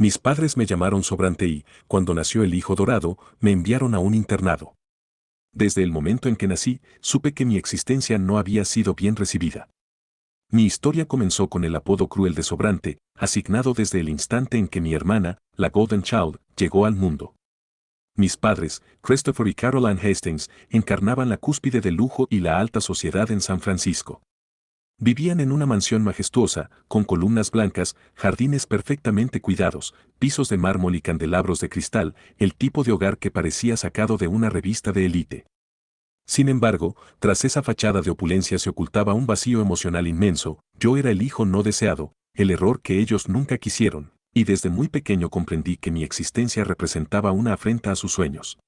Mis padres me llamaron sobrante y, cuando nació el hijo dorado, me enviaron a un internado. Desde el momento en que nací, supe que mi existencia no había sido bien recibida. Mi historia comenzó con el apodo cruel de sobrante, asignado desde el instante en que mi hermana, la Golden Child, llegó al mundo. Mis padres, Christopher y Caroline Hastings, encarnaban la cúspide del lujo y la alta sociedad en San Francisco. Vivían en una mansión majestuosa, con columnas blancas, jardines perfectamente cuidados, pisos de mármol y candelabros de cristal, el tipo de hogar que parecía sacado de una revista de élite. Sin embargo, tras esa fachada de opulencia se ocultaba un vacío emocional inmenso. Yo era el hijo no deseado, el error que ellos nunca quisieron, y desde muy pequeño comprendí que mi existencia representaba una afrenta a sus sueños.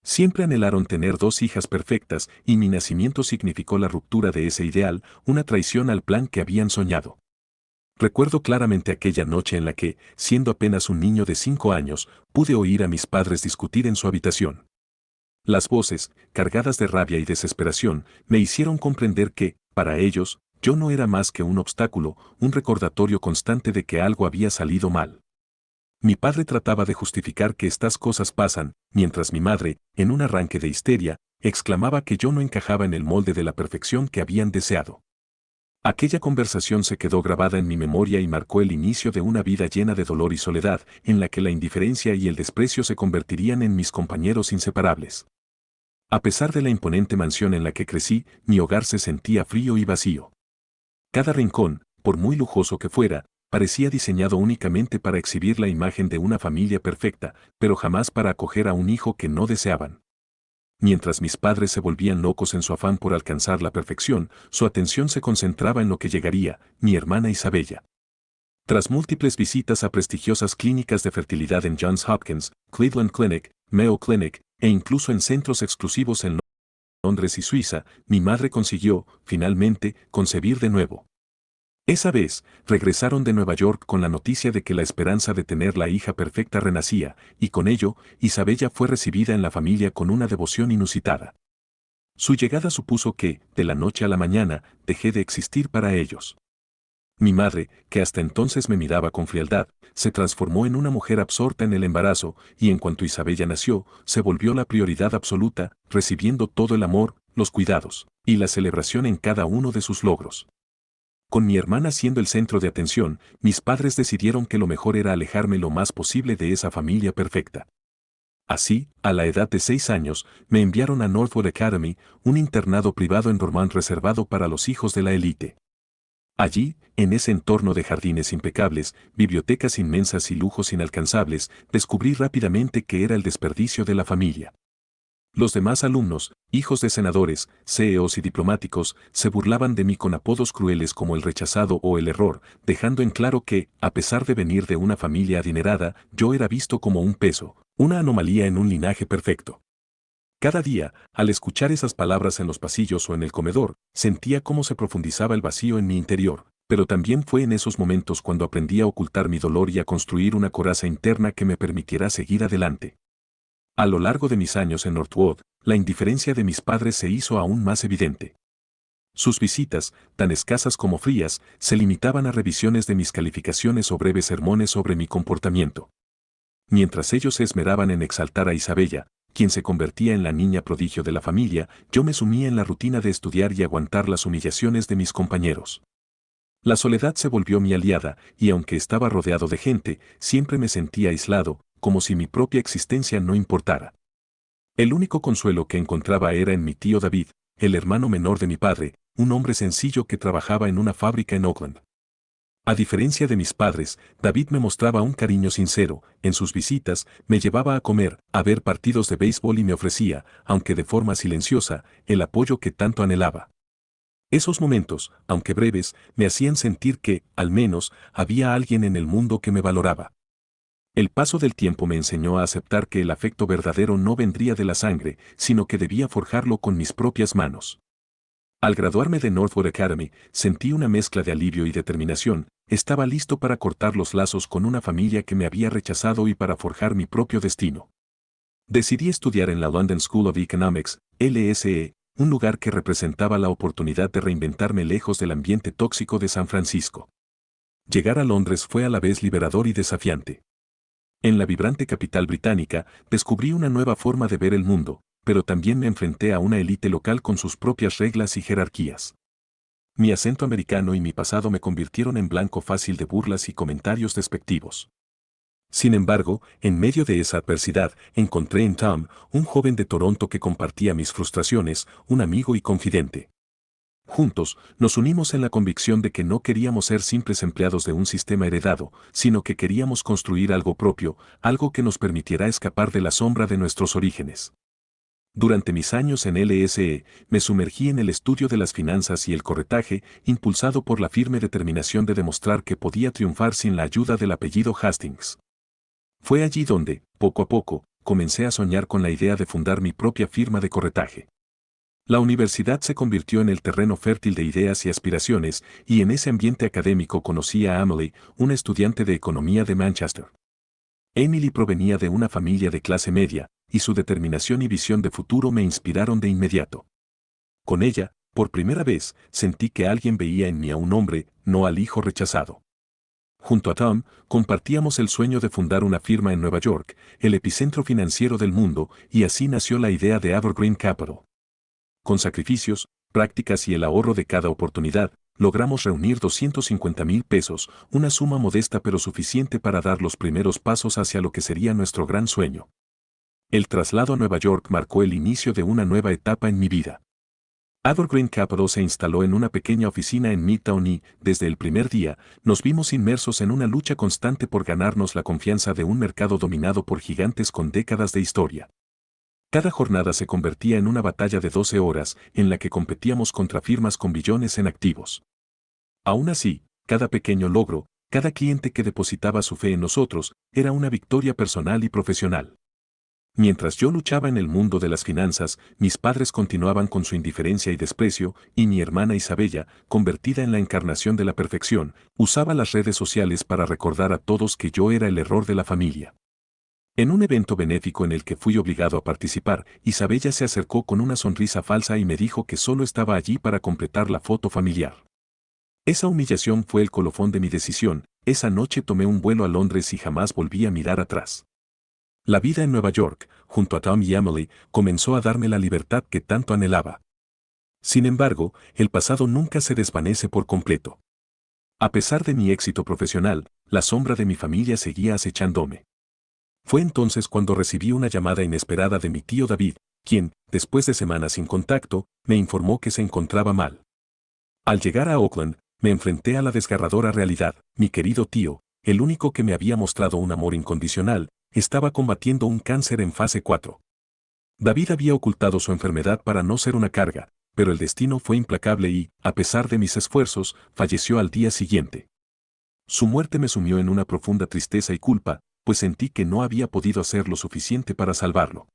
Siempre anhelaron tener dos hijas perfectas, y mi nacimiento significó la ruptura de ese ideal, una traición al plan que habían soñado. Recuerdo claramente aquella noche en la que, siendo apenas un niño de 5 años, pude oír a mis padres discutir en su habitación. Las voces, cargadas de rabia y desesperación, me hicieron comprender que, para ellos, yo no era más que un obstáculo, un recordatorio constante de que algo había salido mal. Mi padre trataba de justificar que estas cosas pasan, mientras mi madre, en un arranque de histeria, exclamaba que yo no encajaba en el molde de la perfección que habían deseado. Aquella conversación se quedó grabada en mi memoria y marcó el inicio de una vida llena de dolor y soledad, en la que la indiferencia y el desprecio se convertirían en mis compañeros inseparables. A pesar de la imponente mansión en la que crecí, mi hogar se sentía frío y vacío. Cada rincón, por muy lujoso que fuera, parecía diseñado únicamente para exhibir la imagen de una familia perfecta, pero jamás para acoger a un hijo que no deseaban. Mientras mis padres se volvían locos en su afán por alcanzar la perfección, su atención se concentraba en lo que llegaría, mi hermana Isabella. Tras múltiples visitas a prestigiosas clínicas de fertilidad en Johns Hopkins, Cleveland Clinic, Mayo Clinic, e incluso en centros exclusivos en Londres y Suiza, mi madre consiguió, finalmente, concebir de nuevo. Esa vez, regresaron de Nueva York con la noticia de que la esperanza de tener la hija perfecta renacía, y con ello, Isabella fue recibida en la familia con una devoción inusitada. Su llegada supuso que, de la noche a la mañana, dejé de existir para ellos. Mi madre, que hasta entonces me miraba con frialdad, se transformó en una mujer absorta en el embarazo, y en cuanto Isabella nació, se volvió la prioridad absoluta, recibiendo todo el amor, los cuidados, y la celebración en cada uno de sus logros. Con mi hermana siendo el centro de atención, mis padres decidieron que lo mejor era alejarme lo más posible de esa familia perfecta. Así, a la edad de 6 años, me enviaron a Northwood Academy, un internado privado en Dormant reservado para los hijos de la élite. Allí, en ese entorno de jardines impecables, bibliotecas inmensas y lujos inalcanzables, descubrí rápidamente que era el desperdicio de la familia. Los demás alumnos, hijos de senadores, CEOs y diplomáticos, se burlaban de mí con apodos crueles como el rechazado o el error, dejando en claro que, a pesar de venir de una familia adinerada, yo era visto como un peso, una anomalía en un linaje perfecto. Cada día, al escuchar esas palabras en los pasillos o en el comedor, sentía cómo se profundizaba el vacío en mi interior, pero también fue en esos momentos cuando aprendí a ocultar mi dolor y a construir una coraza interna que me permitiera seguir adelante. A lo largo de mis años en Northwood, la indiferencia de mis padres se hizo aún más evidente. Sus visitas, tan escasas como frías, se limitaban a revisiones de mis calificaciones o breves sermones sobre mi comportamiento. Mientras ellos se esmeraban en exaltar a Isabella, quien se convertía en la niña prodigio de la familia, yo me sumía en la rutina de estudiar y aguantar las humillaciones de mis compañeros. La soledad se volvió mi aliada, y aunque estaba rodeado de gente, siempre me sentía aislado, como si mi propia existencia no importara. El único consuelo que encontraba era en mi tío David, el hermano menor de mi padre, un hombre sencillo que trabajaba en una fábrica en Oakland. A diferencia de mis padres, David me mostraba un cariño sincero. En sus visitas, me llevaba a comer, a ver partidos de béisbol y me ofrecía, aunque de forma silenciosa, el apoyo que tanto anhelaba. Esos momentos, aunque breves, me hacían sentir que, al menos, había alguien en el mundo que me valoraba. El paso del tiempo me enseñó a aceptar que el afecto verdadero no vendría de la sangre, sino que debía forjarlo con mis propias manos. Al graduarme de Northwood Academy, sentí una mezcla de alivio y determinación. Estaba listo para cortar los lazos con una familia que me había rechazado y para forjar mi propio destino. Decidí estudiar en la London School of Economics, LSE, un lugar que representaba la oportunidad de reinventarme lejos del ambiente tóxico de San Francisco. Llegar a Londres fue a la vez liberador y desafiante. En la vibrante capital británica, descubrí una nueva forma de ver el mundo, pero también me enfrenté a una élite local con sus propias reglas y jerarquías. Mi acento americano y mi pasado me convirtieron en blanco fácil de burlas y comentarios despectivos. Sin embargo, en medio de esa adversidad, encontré en Tom, un joven de Toronto que compartía mis frustraciones, un amigo y confidente. Juntos, nos unimos en la convicción de que no queríamos ser simples empleados de un sistema heredado, sino que queríamos construir algo propio, algo que nos permitiera escapar de la sombra de nuestros orígenes. Durante mis años en LSE, me sumergí en el estudio de las finanzas y el corretaje, impulsado por la firme determinación de demostrar que podía triunfar sin la ayuda del apellido Hastings. Fue allí donde, poco a poco, comencé a soñar con la idea de fundar mi propia firma de corretaje. La universidad se convirtió en el terreno fértil de ideas y aspiraciones, y en ese ambiente académico conocí a Emily, una estudiante de economía de Manchester. Emily provenía de una familia de clase media, y su determinación y visión de futuro me inspiraron de inmediato. Con ella, por primera vez, sentí que alguien veía en mí a un hombre, no al hijo rechazado. Junto a Tom, compartíamos el sueño de fundar una firma en Nueva York, el epicentro financiero del mundo, y así nació la idea de Evergreen Capital. Con sacrificios, prácticas y el ahorro de cada oportunidad, logramos reunir 250,000 pesos, una suma modesta pero suficiente para dar los primeros pasos hacia lo que sería nuestro gran sueño. El traslado a Nueva York marcó el inicio de una nueva etapa en mi vida. Evergreen Capital se instaló en una pequeña oficina en Midtown y, desde el primer día, nos vimos inmersos en una lucha constante por ganarnos la confianza de un mercado dominado por gigantes con décadas de historia. Cada jornada se convertía en una batalla de 12 horas, en la que competíamos contra firmas con billones en activos. Aún así, cada pequeño logro, cada cliente que depositaba su fe en nosotros, era una victoria personal y profesional. Mientras yo luchaba en el mundo de las finanzas, mis padres continuaban con su indiferencia y desprecio, y mi hermana Isabella, convertida en la encarnación de la perfección, usaba las redes sociales para recordar a todos que yo era el error de la familia. En un evento benéfico en el que fui obligado a participar, Isabella se acercó con una sonrisa falsa y me dijo que solo estaba allí para completar la foto familiar. Esa humillación fue el colofón de mi decisión. Esa noche tomé un vuelo a Londres y jamás volví a mirar atrás. La vida en Nueva York, junto a Tom y Emily, comenzó a darme la libertad que tanto anhelaba. Sin embargo, el pasado nunca se desvanece por completo. A pesar de mi éxito profesional, la sombra de mi familia seguía acechándome. Fue entonces cuando recibí una llamada inesperada de mi tío David, quien, después de semanas sin contacto, me informó que se encontraba mal. Al llegar a Oakland, me enfrenté a la desgarradora realidad. Mi querido tío, el único que me había mostrado un amor incondicional, estaba combatiendo un cáncer en fase 4. David había ocultado su enfermedad para no ser una carga, pero el destino fue implacable y, a pesar de mis esfuerzos, falleció al día siguiente. Su muerte me sumió en una profunda tristeza y culpa, pues sentí que no había podido hacer lo suficiente para salvarlo.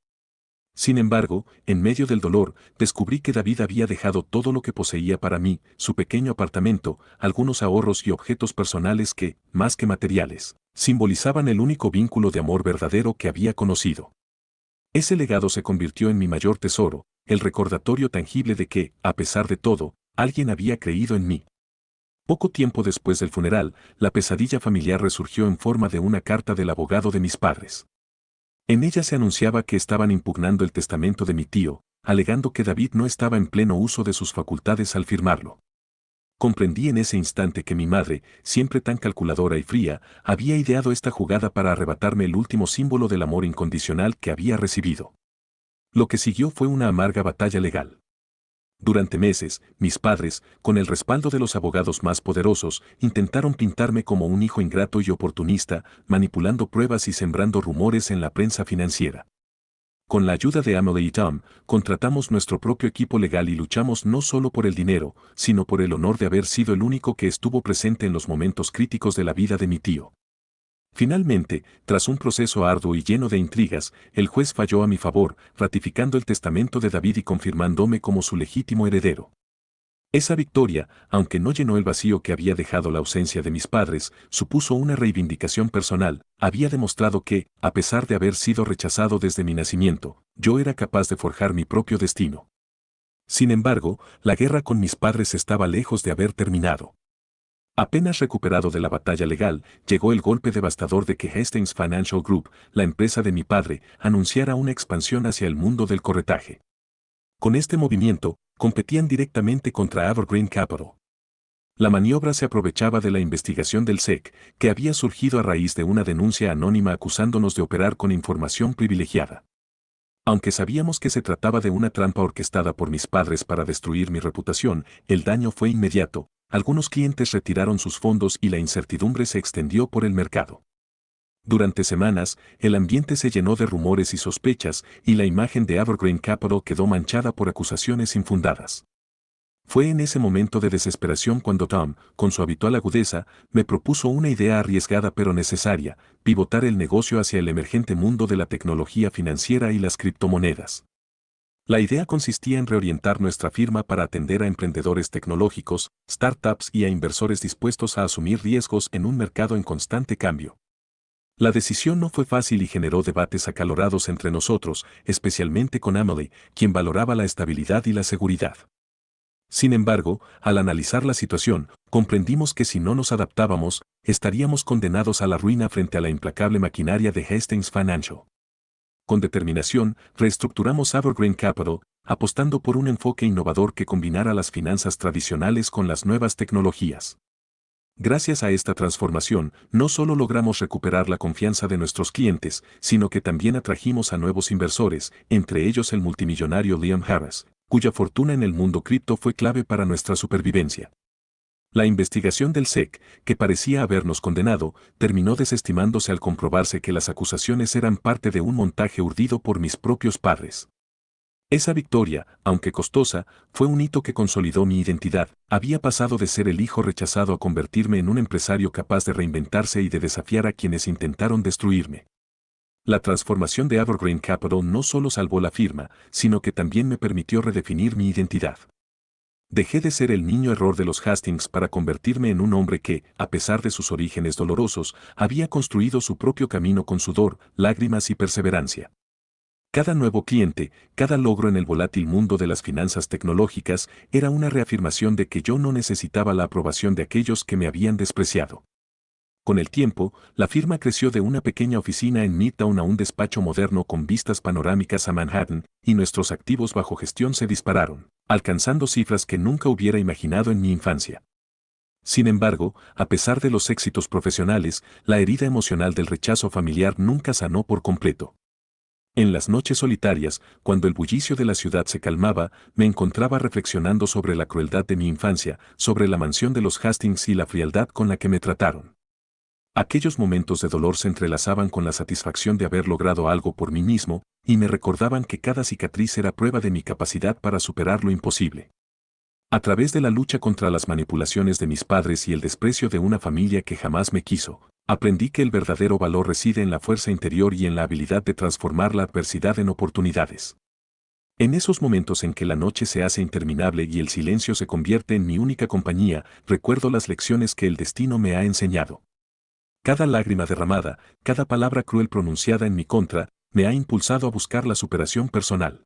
Sin embargo, en medio del dolor, descubrí que David había dejado todo lo que poseía para mí, su pequeño apartamento, algunos ahorros y objetos personales que, más que materiales, simbolizaban el único vínculo de amor verdadero que había conocido. Ese legado se convirtió en mi mayor tesoro, el recordatorio tangible de que, a pesar de todo, alguien había creído en mí. Poco tiempo después del funeral, la pesadilla familiar resurgió en forma de una carta del abogado de mis padres. En ella se anunciaba que estaban impugnando el testamento de mi tío, alegando que David no estaba en pleno uso de sus facultades al firmarlo. Comprendí en ese instante que mi madre, siempre tan calculadora y fría, había ideado esta jugada para arrebatarme el último símbolo del amor incondicional que había recibido. Lo que siguió fue una amarga batalla legal. Durante meses, mis padres, con el respaldo de los abogados más poderosos, intentaron pintarme como un hijo ingrato y oportunista, manipulando pruebas y sembrando rumores en la prensa financiera. Con la ayuda de Emily y Tom, contratamos nuestro propio equipo legal y luchamos no solo por el dinero, sino por el honor de haber sido el único que estuvo presente en los momentos críticos de la vida de mi tío. Finalmente, tras un proceso arduo y lleno de intrigas, el juez falló a mi favor, ratificando el testamento de David y confirmándome como su legítimo heredero. Esa victoria, aunque no llenó el vacío que había dejado la ausencia de mis padres, supuso una reivindicación personal. Había demostrado que, a pesar de haber sido rechazado desde mi nacimiento, yo era capaz de forjar mi propio destino. Sin embargo, la guerra con mis padres estaba lejos de haber terminado. Apenas recuperado de la batalla legal, llegó el golpe devastador de que Hastings Financial Group, la empresa de mi padre, anunciara una expansión hacia el mundo del corretaje. Con este movimiento, competían directamente contra Evergreen Capital. La maniobra se aprovechaba de la investigación del SEC, que había surgido a raíz de una denuncia anónima acusándonos de operar con información privilegiada. Aunque sabíamos que se trataba de una trampa orquestada por mis padres para destruir mi reputación, el daño fue inmediato. Algunos clientes retiraron sus fondos y la incertidumbre se extendió por el mercado. Durante semanas, el ambiente se llenó de rumores y sospechas, y la imagen de Evergreen Capital quedó manchada por acusaciones infundadas. Fue en ese momento de desesperación cuando Tom, con su habitual agudeza, me propuso una idea arriesgada pero necesaria: pivotar el negocio hacia el emergente mundo de la tecnología financiera y las criptomonedas. La idea consistía en reorientar nuestra firma para atender a emprendedores tecnológicos, startups y a inversores dispuestos a asumir riesgos en un mercado en constante cambio. La decisión no fue fácil y generó debates acalorados entre nosotros, especialmente con Emily, quien valoraba la estabilidad y la seguridad. Sin embargo, al analizar la situación, comprendimos que si no nos adaptábamos, estaríamos condenados a la ruina frente a la implacable maquinaria de Hastings Financial. Con determinación, reestructuramos Evergreen Capital, apostando por un enfoque innovador que combinara las finanzas tradicionales con las nuevas tecnologías. Gracias a esta transformación, no solo logramos recuperar la confianza de nuestros clientes, sino que también atrajimos a nuevos inversores, entre ellos el multimillonario Liam Harris, cuya fortuna en el mundo cripto fue clave para nuestra supervivencia. La investigación del SEC, que parecía habernos condenado, terminó desestimándose al comprobarse que las acusaciones eran parte de un montaje urdido por mis propios padres. Esa victoria, aunque costosa, fue un hito que consolidó mi identidad. Había pasado de ser el hijo rechazado a convertirme en un empresario capaz de reinventarse y de desafiar a quienes intentaron destruirme. La transformación de Evergreen Capital no solo salvó la firma, sino que también me permitió redefinir mi identidad. Dejé de ser el niño error de los Hastings para convertirme en un hombre que, a pesar de sus orígenes dolorosos, había construido su propio camino con sudor, lágrimas y perseverancia. Cada nuevo cliente, cada logro en el volátil mundo de las finanzas tecnológicas, era una reafirmación de que yo no necesitaba la aprobación de aquellos que me habían despreciado. Con el tiempo, la firma creció de una pequeña oficina en Midtown a un despacho moderno con vistas panorámicas a Manhattan, y nuestros activos bajo gestión se dispararon, alcanzando cifras que nunca hubiera imaginado en mi infancia. Sin embargo, a pesar de los éxitos profesionales, la herida emocional del rechazo familiar nunca sanó por completo. En las noches solitarias, cuando el bullicio de la ciudad se calmaba, me encontraba reflexionando sobre la crueldad de mi infancia, sobre la mansión de los Hastings y la frialdad con la que me trataron. Aquellos momentos de dolor se entrelazaban con la satisfacción de haber logrado algo por mí mismo, y me recordaban que cada cicatriz era prueba de mi capacidad para superar lo imposible. A través de la lucha contra las manipulaciones de mis padres y el desprecio de una familia que jamás me quiso, aprendí que el verdadero valor reside en la fuerza interior y en la habilidad de transformar la adversidad en oportunidades. En esos momentos en que la noche se hace interminable y el silencio se convierte en mi única compañía, recuerdo las lecciones que el destino me ha enseñado. Cada lágrima derramada, cada palabra cruel pronunciada en mi contra, me ha impulsado a buscar la superación personal.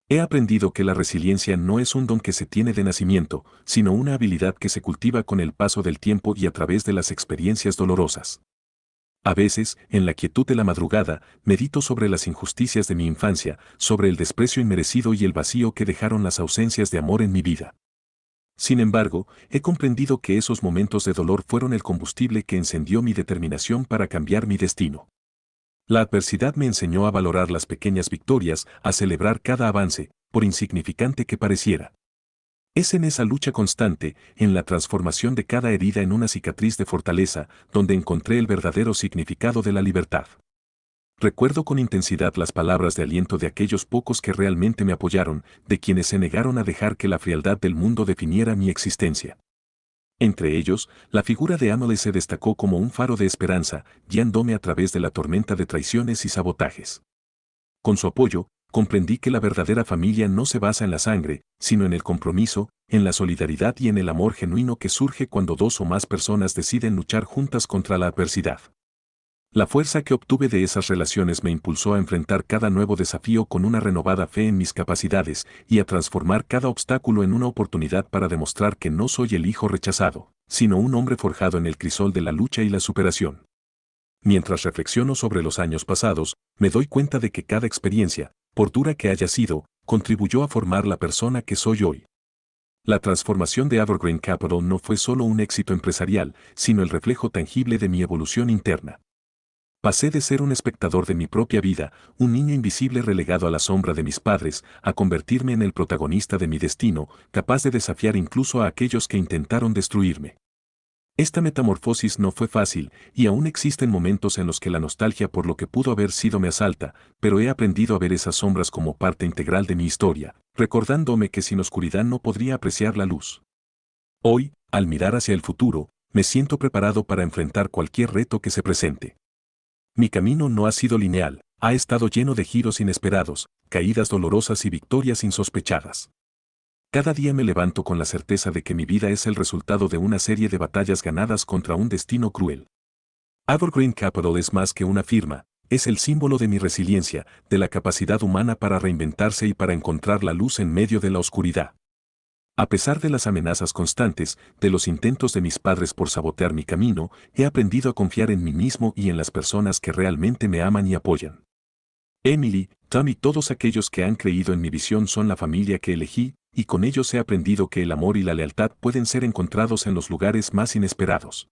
He aprendido que la resiliencia no es un don que se tiene de nacimiento, sino una habilidad que se cultiva con el paso del tiempo y a través de las experiencias dolorosas. A veces, en la quietud de la madrugada, medito sobre las injusticias de mi infancia, sobre el desprecio inmerecido y el vacío que dejaron las ausencias de amor en mi vida. Sin embargo, he comprendido que esos momentos de dolor fueron el combustible que encendió mi determinación para cambiar mi destino. La adversidad me enseñó a valorar las pequeñas victorias, a celebrar cada avance, por insignificante que pareciera. Es en esa lucha constante, en la transformación de cada herida en una cicatriz de fortaleza, donde encontré el verdadero significado de la libertad. Recuerdo con intensidad las palabras de aliento de aquellos pocos que realmente me apoyaron, de quienes se negaron a dejar que la frialdad del mundo definiera mi existencia. Entre ellos, la figura de Emily se destacó como un faro de esperanza, guiándome a través de la tormenta de traiciones y sabotajes. Con su apoyo, comprendí que la verdadera familia no se basa en la sangre, sino en el compromiso, en la solidaridad y en el amor genuino que surge cuando dos o más personas deciden luchar juntas contra la adversidad. La fuerza que obtuve de esas relaciones me impulsó a enfrentar cada nuevo desafío con una renovada fe en mis capacidades y a transformar cada obstáculo en una oportunidad para demostrar que no soy el hijo rechazado, sino un hombre forjado en el crisol de la lucha y la superación. Mientras reflexiono sobre los años pasados, me doy cuenta de que cada experiencia, por dura que haya sido, contribuyó a formar la persona que soy hoy. La transformación de Evergreen Capital no fue solo un éxito empresarial, sino el reflejo tangible de mi evolución interna. Pasé de ser un espectador de mi propia vida, un niño invisible relegado a la sombra de mis padres, a convertirme en el protagonista de mi destino, capaz de desafiar incluso a aquellos que intentaron destruirme. Esta metamorfosis no fue fácil, y aún existen momentos en los que la nostalgia por lo que pudo haber sido me asalta, pero he aprendido a ver esas sombras como parte integral de mi historia, recordándome que sin oscuridad no podría apreciar la luz. Hoy, al mirar hacia el futuro, me siento preparado para enfrentar cualquier reto que se presente. Mi camino no ha sido lineal, ha estado lleno de giros inesperados, caídas dolorosas y victorias insospechadas. Cada día me levanto con la certeza de que mi vida es el resultado de una serie de batallas ganadas contra un destino cruel. Evergreen Capital es más que una firma, es el símbolo de mi resiliencia, de la capacidad humana para reinventarse y para encontrar la luz en medio de la oscuridad. A pesar de las amenazas constantes, de los intentos de mis padres por sabotear mi camino, he aprendido a confiar en mí mismo y en las personas que realmente me aman y apoyan. Emily, Tom y todos aquellos que han creído en mi visión son la familia que elegí, y con ellos he aprendido que el amor y la lealtad pueden ser encontrados en los lugares más inesperados.